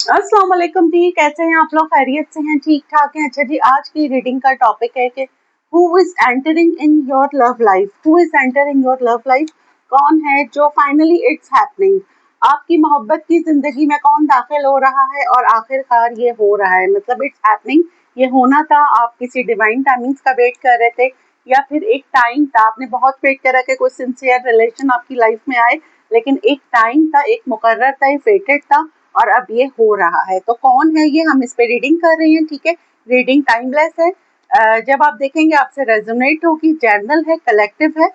अस्सलाम वालेकुम जी, कैसे हैं आप लोग? खैरियत से हैं? ठीक ठाक हैं? अच्छा जी, आज की रीडिंग का टॉपिक है कि who is entering in your love life. Who is entering your love life? कौन है जो फाइनली इट्स हैपनिंग, आपकी मोहब्बत की जिंदगी में कौन दाखिल हो रहा है और आखिरकार ये हो रहा है, मतलब इट्स हैपनिंग। ये होना था, आप किसी डिवाइन टाइमिंग्स का वेट कर रहे थे या फिर एक टाइम था, आपने बहुत वेट करा कि कोई सिंसियर रिलेशन आपकी लाइफ में आए, लेकिन एक टाइम था, एक मुकर्रर था, एक फेटेड था और अब ये हो रहा है। तो कौन है ये, हम इस पे रीडिंग कर रहे हैं। ठीक है, रीडिंग टाइमलेस है। जब आप देखेंगे आपसे रेजोनेट होगी, जनरल है, कलेक्टिव है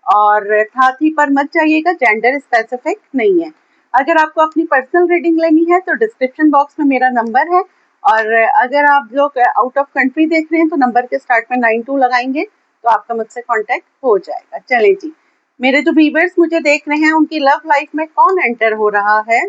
और थाथी पर मत जाइएगा, जेंडर स्पेसिफिक नहीं है। अगर आपको अपनी पर्सनल रीडिंग लेनी है तो डिस्क्रिप्शन बॉक्स में मेरा नंबर है, और अगर आप लोग आउट ऑफ कंट्री देख रहे हैं तो नंबर के स्टार्ट में 92 लगाएंगे तो आपका मुझसे कांटेक्ट हो जाएगा। चलें जी, मेरे जो व्यूअर्स मुझे देख रहे हैं उनकी लव लाइफ में कौन एंटर हो रहा है,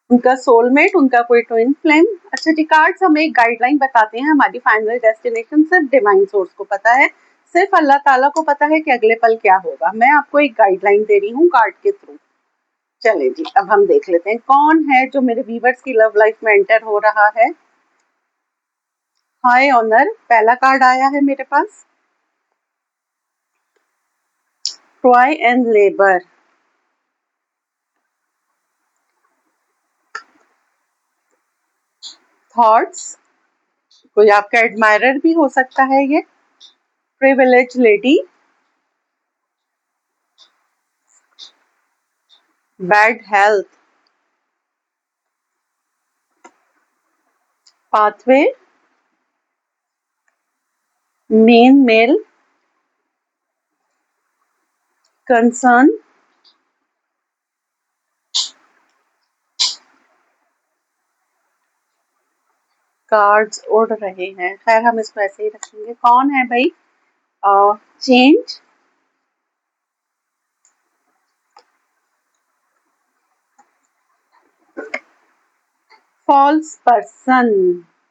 उनका सोलमेट, उनका कोई ट्विन फ्लेम। अच्छा जी, कार्ड्स हमें एक गाइडलाइन बताते हैं, हमारी फाइनल डेस्टिनेशन सिर्फ डिवाइन सोर्स को पता है, सिर्फ अल्लाह ताला को पता है कि अगले पल क्या होगा। मैं आपको एक गाइडलाइन दे रही हूँ कार्ड के थ्रू। चले जी, अब हम देख लेते हैं कौन है जो मेरे व्यूवर्स की लव लाइफ में एंटर हो रहा है। हाय ऑनर, पहला कार्ड आया है मेरे पास, ट्रॉय एंड लेबर। थॉट्स, कोई आपका एडमायरर भी हो सकता है ये। Privilege lady, bad health, pathway, main mail, concern, cards उड़ रहे हैं, खैर हम इसको ऐसे ही रखेंगे। कौन है भाई? Change, false person,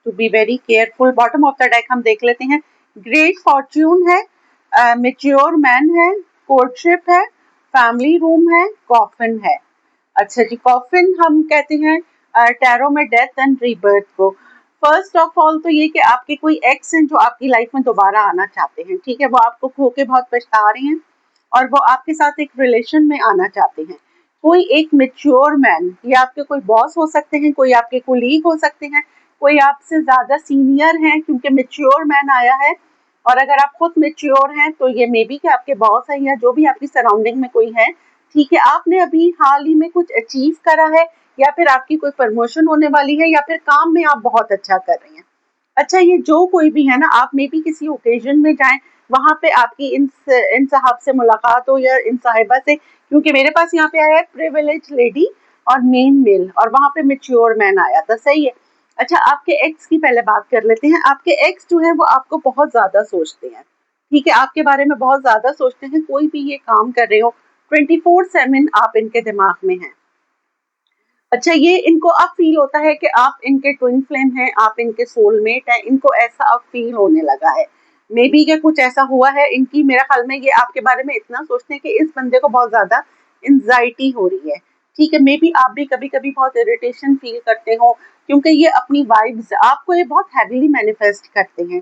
to be very careful. Bottom of the deck हम देख लेते हैं। ग्रेट फॉर्च्यून है, मेच्योर मैन है, कोर्टशिप है, फैमिली रूम है, कॉफिन है। अच्छा जी, कॉफिन हम कहते हैं टैरो में डेथ एंड रीबर्थ को। फर्स्ट ऑफ ऑल तो ये कि आपके कोई एक्स हैं जो आपकी लाइफ में दोबारा आना चाहते हैं। ठीक है, वो आपको खो के बहुत पछता रहे हैं और वो आपके साथ एक रिलेशन में आना चाहते हैं। कोई एक मेच्योर मैन, ये आपके कोई बॉस हो सकते हैं, कोई आपके कोलीग हो सकते हैं, कोई आपसे ज्यादा सीनियर हैं, क्योंकि मेच्योर मैन आया है। और अगर आप खुद मेच्योर हैं तो ये मे बी कि आपके बॉस हैं या जो भी आपकी सराउंडिंग में कोई है। ठीक है, आपने अभी हाल ही में कुछ अचीव करा है या फिर आपकी कोई प्रमोशन होने वाली है या फिर काम में आप बहुत अच्छा कर रहे हैं। अच्छा, ये जो कोई भी है ना, आप मे बी किसी ओकेजन में जाएं, वहां पे आपकी इन साहब से मुलाकात हो या इन साहिबा से, क्योंकि मेरे पास यहाँ पे आया है प्रिविलेज लेडी और मेन मेल और वहां पे मेच्योर मैन आया था। सही है। अच्छा, आपके एक्स की पहले बात कर लेते हैं। आपके एक्स जो है वो आपको बहुत ज्यादा सोचते हैं। ठीक है, आपके बारे में बहुत ज्यादा सोचते हैं, कोई भी ये काम कर रहे हो 24/7 आप इनके दिमाग में हैं। अच्छा, ये इनको अब फील होता है कि आप इनके ट्विन फ्लेम हैं, आप इनके सोलमेट हैं, इनको ऐसा अब फील होने लगा है। मे बी क्या कुछ ऐसा हुआ है इनकी, मेरा ख्याल में ये आपके बारे में इतना सोचते हैं कि इस बंदे को बहुत ज्यादा एंजाइटी हो रही है। ठीक है, मे बी आप भी कभी कभी बहुत इरिटेशन फील करते हो, क्योंकि ये अपनी वाइब्स आपको ये बहुत हैवीली मैनिफेस्ट करते हैं।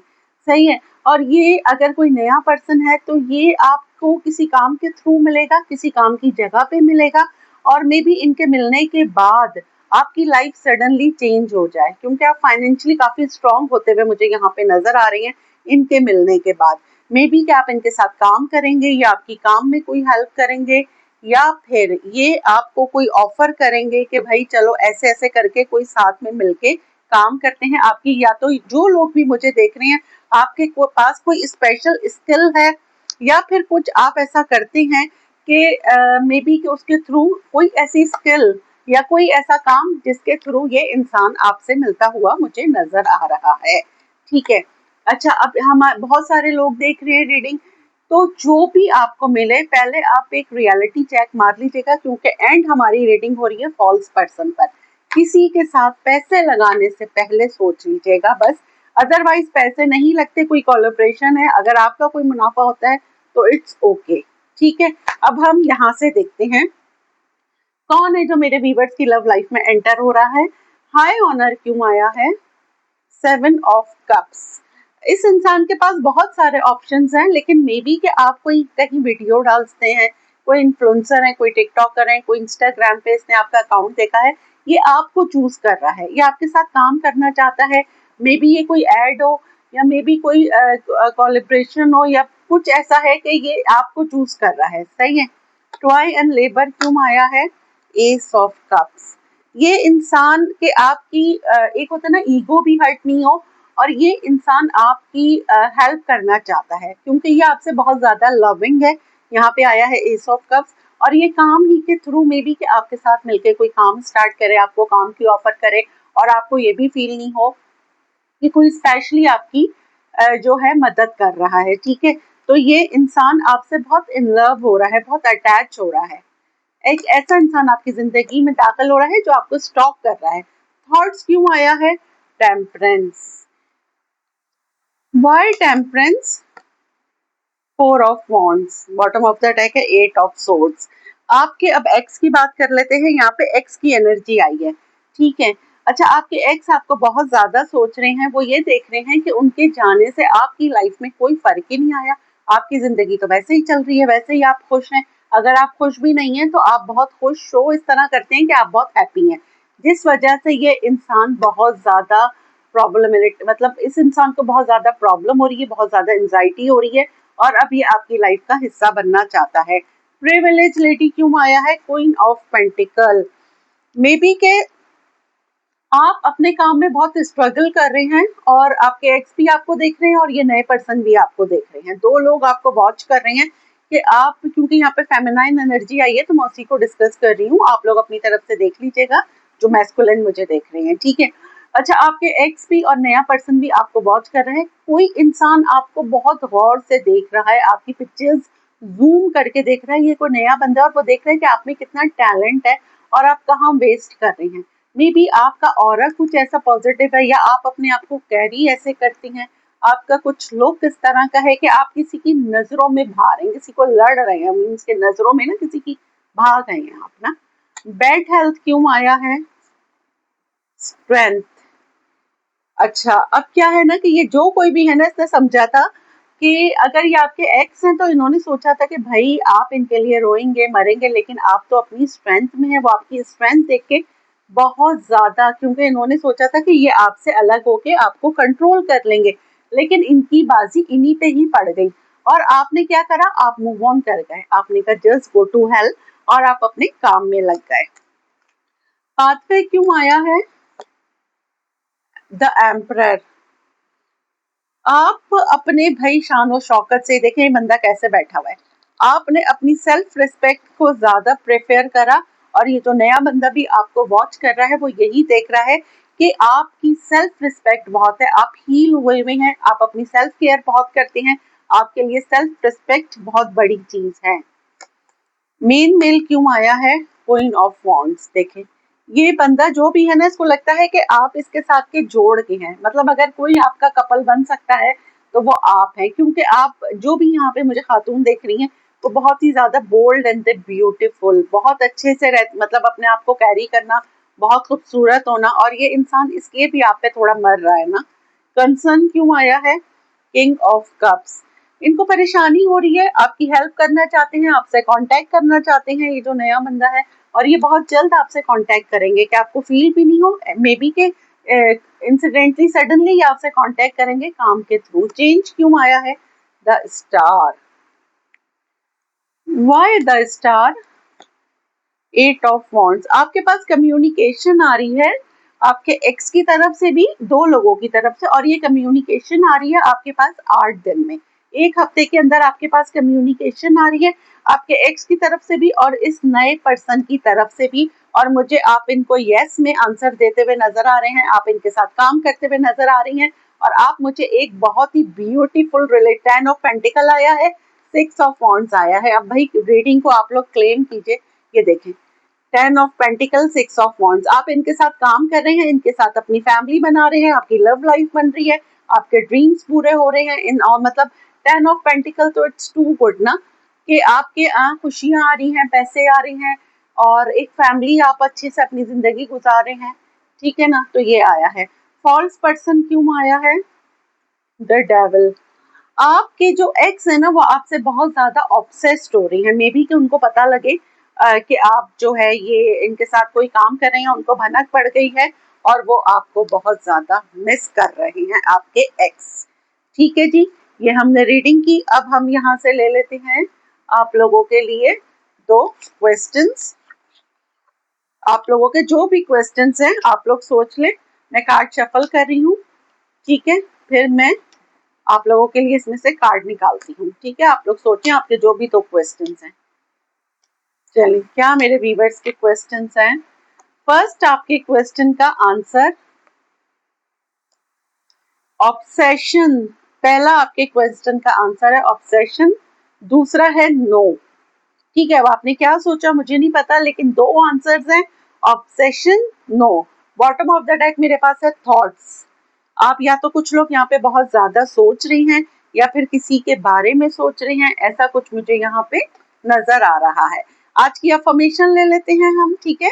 सही है। और ये अगर कोई नया पर्सन है तो ये आपको किसी काम के थ्रू मिलेगा, किसी काम की जगह पे मिलेगा, और मे बी इनके मिलने के बाद आपकी लाइफ सडनली चेंज हो जाए, क्योंकि आप फाइनेंशियली काफी स्ट्रांग होते हुए मुझे यहाँ पे नजर आ रही हैं इनके मिलने के बाद। मे बी कि आप इनके साथ काम करेंगे या आपकी काम में कोई हेल्प करेंगे, या फिर ये आपको कोई ऑफर करेंगे कि भाई चलो ऐसे ऐसे करके कोई साथ में मिलके काम करते हैं। आपकी, या तो जो लोग भी मुझे देख रहे हैं, आपके पास कोई स्पेशल स्किल है या फिर कुछ आप ऐसा करते हैं कि मे बी कि उसके थ्रू कोई ऐसी स्किल या कोई ऐसा काम जिसके थ्रू ये इंसान आपसे मिलता हुआ मुझे नजर आ रहा है। ठीक है। अच्छा, अब हम बहुत सारे लोग देख रहे हैं रीडिंग, तो जो भी आपको मिले पहले आप एक रियलिटी चेक मार लीजिएगा, क्योंकि एंड हमारी रीडिंग हो रही है फॉल्स पर्सन पर। किसी के साथ पैसे लगाने से पहले सोच लीजिएगा बस, अदरवाइज पैसे नहीं लगते। कोई कोलैबोरेशन है, अगर आपका कोई मुनाफा होता है तो इट्स ओके। ठीक है, अब हम यहाँ से देखते हैं कौन है जो मेरे व्यूवर्स की लव लाइफ में एंटर हो रहा है? हाई ऑनर क्यों आया है? 7 ऑफ कप्स। इस इंसान के पास बहुत सारे ऑप्शंस हैं, लेकिन मे बी कि आप कोई कहीं वीडियो डालते हैं, कोई इन्फ्लुएंसर है, कोई टिकटॉकर है, कोई इंस्टाग्राम पे इसने आपका अकाउंट देखा है, ये आपको चूज कर रहा है, ये आपके साथ काम करना चाहता है। मे बी ये कोई एड हो, या मे बी कोई कोलैबोरेशन हो, या कुछ ऐसा है कि ये आपको चूज कर रहा है। सही है। ट्राई एंड लेबर क्यों आया है? S of cups. ये इंसान के आपकी एक होता है ना, ईगो भी हर्ट नहीं हो, और ये इंसान आपकी हेल्प करना चाहता है, क्योंकि ये आपसे बहुत ज्यादा लविंग है। यहाँ पे आया है एस ऑफ कप्स, और ये काम ही के थ्रू मे बी कि आपके साथ मिलके कोई काम स्टार्ट करे, आपको काम की ऑफर करे, और आपको ये भी फील नहीं हो कि कोई स्पेशली आपकी जो है मदद कर रहा है। ठीक है। तो ये इंसान आपसे बहुत इन लव हो रहा है, बहुत अटैच हो रहा है। एक ऐसा इंसान आपकी जिंदगी में दाखिल हो रहा है जो आपको स्टॉक कर रहा है। थॉट्स क्यों आया है? Temperance. Why temperance? 4 of wands. Bottom of the deck है 8 ऑफ सोर्ड्स। आपके अब एक्स की बात कर लेते हैं। यहाँ पे एक्स की एनर्जी आई है। ठीक है। अच्छा, आपके एक्स आपको बहुत ज्यादा सोच रहे हैं। वो ये देख रहे हैं कि उनके जाने से आपकी लाइफ में कोई फर्क ही नहीं आया, आपकी जिंदगी तो वैसे ही चल रही है, वैसे ही आप खुश हैं। अगर आप खुश भी नहीं हैं तो आप बहुत खुश शो इस तरह करते हैं कि आप बहुत हैप्पी हैं, जिस वजह से ये इंसान बहुत ज्यादा प्रॉब्लमेटिक, मतलब इस इंसान को बहुत ज्यादा प्रॉब्लम हो रही है, बहुत ज्यादा एंजाइटी हो रही है, और अब ये आपकी लाइफ का हिस्सा बनना चाहता है। प्रिविलेज लेडी क्यों आया है? Queen of pentacle. May be के आप अपने काम में बहुत स्ट्रगल कर रहे हैं, और आपके एक्स भी आपको देख रहे हैं, और ये नए पर्सन भी आपको देख रहे हैं। 2 लोग आपको वॉच कर रहे हैं कि आप, क्योंकि यहाँ पे फेमिनाइन एनर्जी आई है तो मैं उसी को डिस्कस कर रही हूँ। आप लोग अपनी तरफ से देख लीजिएगा जो मैस्कुलिन मुझे देख रहे हैं। ठीक है। अच्छा, आपके एक्स भी और नया पर्सन भी आपको वॉच कर रहे हैं। कोई इंसान आपको बहुत गौर से देख रहा है, आपकी पिक्चर्स जूम करके देख रहा है। ये कोई नया बंदा है और वो देख रहा है कि आप में कितना टैलेंट है और आप कहाँ वेस्ट कर रहे हैं। मे बी आपका ऑरा कुछ ऐसा पॉजिटिव है, या आप अपने आप को कैरी ऐसे करती हैं, आपका कुछ लुक इस तरह का है कि आप किसी की नजरों में भा रहे हैं, किसी को लड़ रहे हैं, मीन्स के नजरों में ना किसी की भाग गए हैं आप ना। बैड हेल्थ क्यों आया है? स्ट्रेंथ। अच्छा, अब क्या है ना कि ये जो कोई भी है ना, इसने समझा था कि अगर ये आपके एक्स हैं तो इन्होंने सोचा था कि भाई आप इनके लिए रोएंगे मरेंगे, लेकिन आप तो अपनी स्ट्रेंथ में है। वो आपकी स्ट्रेंथ देख के बहुत ज्यादा, क्योंकि इन्होंने सोचा था कि ये आपसे अलग होके आपको कंट्रोल कर लेंगे, लेकिन इनकी बाजी इन्हीं पे ही पड़ गई। और आपने क्या करा? आप मूव ऑन कर गए। आपने कहा जस्ट गो टू हेल्प, और आप अपने काम में लग गए। पाथवे क्यों आया है? The emperor. आप अपने भाई शान और शौकत से देखें ये बंदा कैसे बैठा हुआ है। आपने अपनी सेल्फ रिस्पेक्ट को ज्यादा प्रेफर करा, और ये जो नया बंदा भी आपको वॉच कर रहा है वो यही देख रहा है कि आपकी सेल्फ रिस्पेक्ट बहुत है, आप हील हुए हैं, आप अपनी सेल्फ केयर बहुत करते हैं। आपके लिए सेल्फ रिस्पेक्ट बहुत बड़ी चीज है। मेन मेल क्यों आया है? Queen of wands. देखें, ये बंदा जो भी है ना, इसको लगता है कि आप इसके साथ के जोड़ के हैं, मतलब अगर कोई आपका कपल बन सकता है तो वो आप हैं, क्योंकि आप जो भी यहाँ पे मुझे खातून देख रही हैं वो बहुत ही ज्यादा बोल्ड एंड ब्यूटीफुल, बहुत अच्छे से मतलब अपने आप को कैरी करना, बहुत खूबसूरत होना, और ये इंसान इसलिए भी आप पे थोड़ा मर रहा है ना। कंसर्न क्यों आया है? King of cups. इनको परेशानी हो रही है, आपकी हेल्प करना चाहते हैं, आपसे कांटेक्ट करना चाहते हैं ये जो नया बंदा है, और ये बहुत जल्द आपसे कांटेक्ट करेंगे कि आपको फील भी नहीं हो, मे बी के इंसिडेंटली सडनली ये आपसे कांटेक्ट करेंगे काम के थ्रू। चेंज क्यों आया है? The star. Why the star? 8 of wands. आपके पास कम्युनिकेशन आ रही है आपके एक्स की तरफ से भी, 2 लोगों की तरफ से, और ये कम्युनिकेशन आ रही है आपके पास 8 दिन में। 1 हफ्ते के अंदर आपके पास कम्युनिकेशन आ रही है आपके एक्स की तरफ से भी और इस नए पर्सन की तरफ से भी। और मुझे आप इनको यस में आंसर देते हुए नजर आ रहे हैं, आप इनके साथ काम करते हुए नजर आ रही हैं, और आप मुझे एक बहुत ही ब्यूटीफुल रिलेट 10 ऑफ पेंटिकल आया है, 6 ऑफ वॉन्ड्स आया है। अब भाई रीडिंग को आप लोग क्लेम कीजिए। ये देखें, 10 ऑफ पेंटिकल, 6 ऑफ वॉन्ड्स। आप इनके साथ काम कर रहे हैं, इनके साथ अपनी फैमिली बना रहे हैं, आपकी लव लाइफ बन रही है, आपके ड्रीम्स पूरे हो रहे हैं इन, और मतलब 10 ऑफ पेंटिकल तो इट्स टू गुड ना, कि आपके खुशियां आ रही हैं, पैसे आ रहे हैं, और एक फैमिली आप अच्छे से अपनी जिंदगी गुजार रहे हैं, ठीक है ना, तो ये आया है। फॉल्स पर्सन क्यों आया है? The devil. आपके जो एक्स है ना वो आपसे बहुत ज्यादा ऑब्सेस्ड हो रही है, मे बी कि उनको पता लगे कि आप जो है ये इनके साथ कोई काम कर रहे हैं, उनको भनक पड़ गई है और वो आपको बहुत ज्यादा मिस कर रहे हैं, आपके एक्स। ठीक है जी, ये हमने रीडिंग की। अब हम यहाँ से ले लेते हैं आप लोगों के लिए 2 क्वेश्चंस। आप लोगों के जो भी क्वेश्चंस हैं आप लोग सोच लें, मैं कार्ड शफल कर रही हूँ, ठीक है, फिर मैं आप लोगों के लिए इसमें से कार्ड निकालती हूँ, ठीक है। आप लोग सोचें आपके जो भी 2 क्वेश्चंस हैं। चलिए, क्या मेरे व्यूअर्स के क्वेश्चंस हैं? फर्स्ट आपके क्वेश्चन का आंसर ऑब्सेशन। पहला आपके क्वेश्चन का आंसर है ऑब्सेशन, दूसरा है नो। ठीक है, अब आपने क्या सोचा मुझे नहीं पता, लेकिन 2 आंसर्स हैं, obsession, no. Bottom of the deck मेरे पास है थॉट्स। आप या तो कुछ लोग यहाँ पे बहुत ज्यादा सोच रही हैं या फिर किसी के बारे में सोच रही हैं, ऐसा कुछ मुझे यहाँ पे नजर आ रहा है। आज की अफर्मेशन ले लेते हैं हम, ठीक है।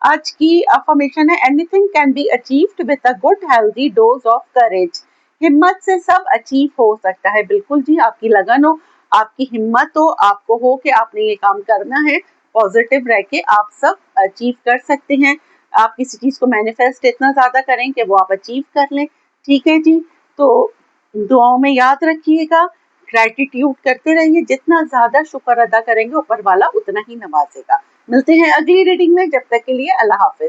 आज की अफर्मेशन है anything can be achieved with a good healthy dose of courage. हिम्मत से सब अचीव हो सकता है, बिल्कुल जी। आपकी लगन हो, आपकी हिम्मत हो, आपको हो कि आपने ये काम करना है, पॉजिटिव रह के आप सब अचीव कर सकते हैं। आप किसी चीज को मैनिफेस्ट इतना ज्यादा करें कि वो आप अचीव कर लें, ठीक है जी। तो दुआओं में याद रखिएगा, ग्रैटिट्यूड करते रहिए, जितना ज्यादा शुक्र अदा करेंगे ऊपर वाला उतना ही नवाजेगा। मिलते हैं अगली रीडिंग में, जब तक के लिए अल्लाह हाफिज।